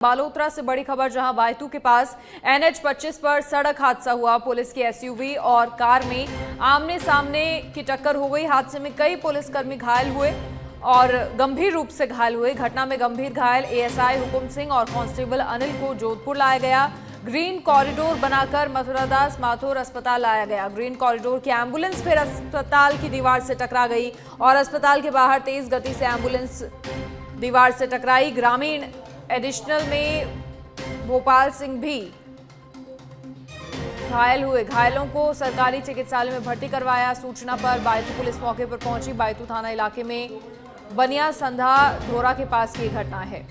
बालोतरा से बड़ी खबर, जहां बायतू के पास NH-25 पर सड़क हादसा हुआ। पुलिस की SUV और कार में आमने सामने की टक्कर हो गई। हादसे में कई पुलिसकर्मी घायल हुए और गंभीर रूप से घायल हुए। घटना में गंभीर घायल ASI हुकुम सिंह और कांस्टेबल अनिल को जोधपुर लाया गया। ग्रीन कॉरिडोर बनाकर मथुरादास माथुर अस्पताल लाया गया। ग्रीन कॉरिडोर की एम्बुलेंस फिर अस्पताल की दीवार से टकरा गई और अस्पताल के बाहर तेज गति से एम्बुलेंस दीवार से टकराई। ग्रामीण एडिशनल में भोपाल सिंह भी घायल हुए। घायलों को सरकारी चिकित्सालय में भर्ती करवाया। सूचना पर बायतू पुलिस मौके पर पहुंची। बायतू थाना इलाके में बनिया संधा धोरा के पास की घटना है।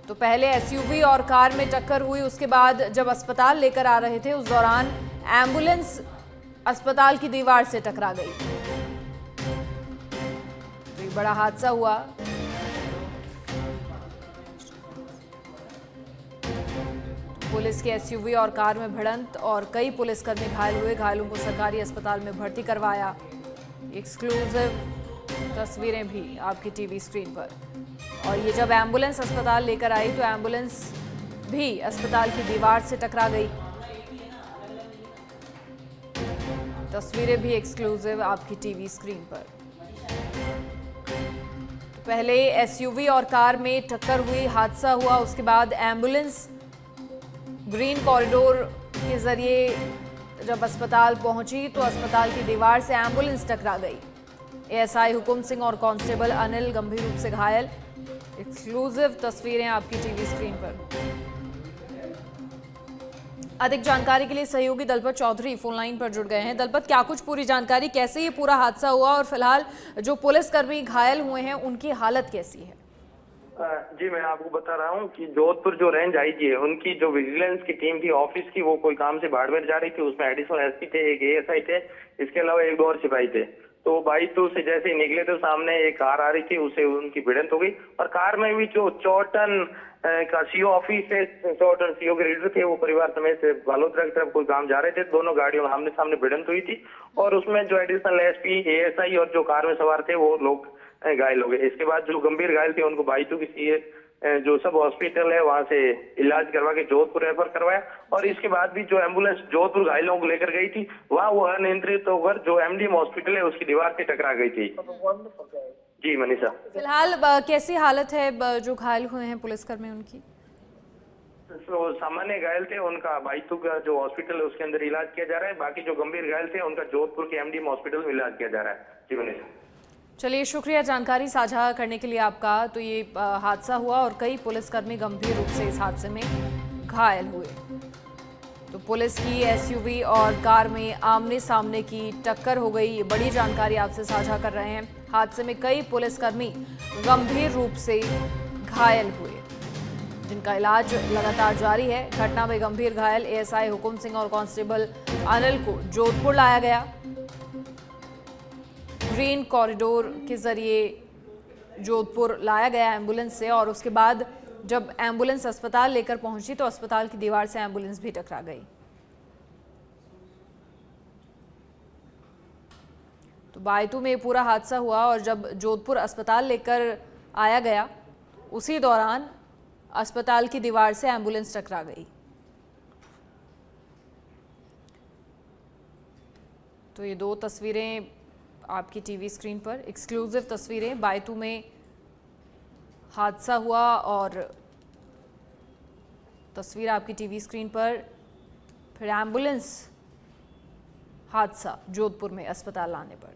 तो पहले SUV और कार में टक्कर हुई, उसके बाद जब अस्पताल लेकर आ रहे थे उस दौरान एम्बुलेंस अस्पताल की दीवार से टकरा गई। तो एक बड़ा हादसा हुआ। पुलिस के SUV और कार में भिड़ंत और कई पुलिसकर्मी घायल हुए। घायलों को सरकारी अस्पताल में भर्ती करवाया। एक्सक्लूसिव तस्वीरें भी आपकी टीवी स्क्रीन पर। और ये जब एम्बुलेंस अस्पताल लेकर आई तो एम्बुलेंस भी अस्पताल की दीवार से टकरा गई। तस्वीरें भी एक्सक्लूसिव आपकी टीवी स्क्रीन पर। तो पहले SUV और कार में टक्कर हुई, हादसा हुआ, उसके बाद एम्बुलेंस ग्रीन कॉरिडोर के जरिए जब अस्पताल पहुंची तो अस्पताल की दीवार से एम्बुलेंस टकरा गई। ASI हुकुम सिंह और कांस्टेबल अनिल गंभीर रूप से घायल। एक्सक्लूसिव तस्वीरें आपकी टीवी स्क्रीन पर। अधिक जानकारी के लिए सहयोगी दलपत चौधरी फोन लाइन पर जुड़ गए हैं। दलपत, क्या कुछ पूरी जानकारी, कैसे ये पूरा हादसा हुआ और फिलहाल जो पुलिसकर्मी घायल हुए हैं उनकी हालत कैसी है? जी, मैं आपको बता रहा हूँ कि जोधपुर जो रेंज IG है, उनकी जो विजिलेंस की टीम थी ऑफिस की, वो कोई काम से बाड़मेर जा रही थी। उसमें एडिशनल SP थे, एक ASI थे, इसके अलावा एक दो और सिपाही थे। तो बायतू से जैसे ही निकले तो सामने एक कार आ रही थी, उससे उनकी भिड़ंत हो गई। और कार में भी जो चौटन का CO ऑफिस है, चौटन CO के रीडर थे, वो परिवार समेत बालोतरा की तरफ कोई काम जा रहे थे। दोनों गाड़ियों में आमने सामने भिड़ंत हुई थी और उसमें जो एडिशनल SP, ASI और जो कार में सवार थे वो लोग घायल हो गए। इसके बाद जो गंभीर घायल थे उनको बायतू की जो सब हॉस्पिटल है वहां से इलाज करवा के जोधपुर रेफर करवाया। और इसके बाद भी जो एम्बुलेंस जोधपुर घायलों को लेकर गई थी वहां वो अनियंत्रित होकर जो MDM हॉस्पिटल है उसकी दीवार से टकरा गई थी। जी मनीषा, फिलहाल कैसी हालत है जो घायल हुए हैं पुलिसकर्मी उनकी? तो सामान्य घायल थे, उनका बायतू का जो हॉस्पिटल है उसके अंदर इलाज किया जा रहा है। बाकी जो गंभीर घायल थे उनका जोधपुर के MDM हॉस्पिटल में इलाज किया जा रहा है। जी मनीषा। चलिए, शुक्रिया जानकारी साझा करने के लिए आपका। तो ये हादसा हुआ और कई पुलिसकर्मी गंभीर रूप से इस हादसे में घायल हुए। तो पुलिस की SUV और कार में आमने सामने की टक्कर हो गई। ये बड़ी जानकारी आपसे साझा कर रहे हैं। हादसे में कई पुलिसकर्मी गंभीर रूप से घायल हुए, जिनका इलाज लगातार जारी है। घटना में गंभीर घायल ASI हुकुम सिंह और कांस्टेबल अनिल को जोधपुर लाया गया। ग्रीन कॉरिडोर के जरिए जोधपुर लाया गया एम्बुलेंस से और उसके बाद जब एम्बुलेंस अस्पताल लेकर पहुंची तो अस्पताल की दीवार से एम्बुलेंस भी टकरा गई। तो बायतू में पूरा हादसा हुआ और जब जोधपुर अस्पताल लेकर आया गया उसी दौरान अस्पताल की दीवार से एम्बुलेंस टकरा गई। तो ये दो तस्वीरें आपकी टीवी स्क्रीन पर, एक्सक्लूसिव तस्वीरें। बायतू में हादसा हुआ और तस्वीर आपकी टीवी स्क्रीन पर, फिर एम्बुलेंस हादसा जोधपुर में अस्पताल लाने पर।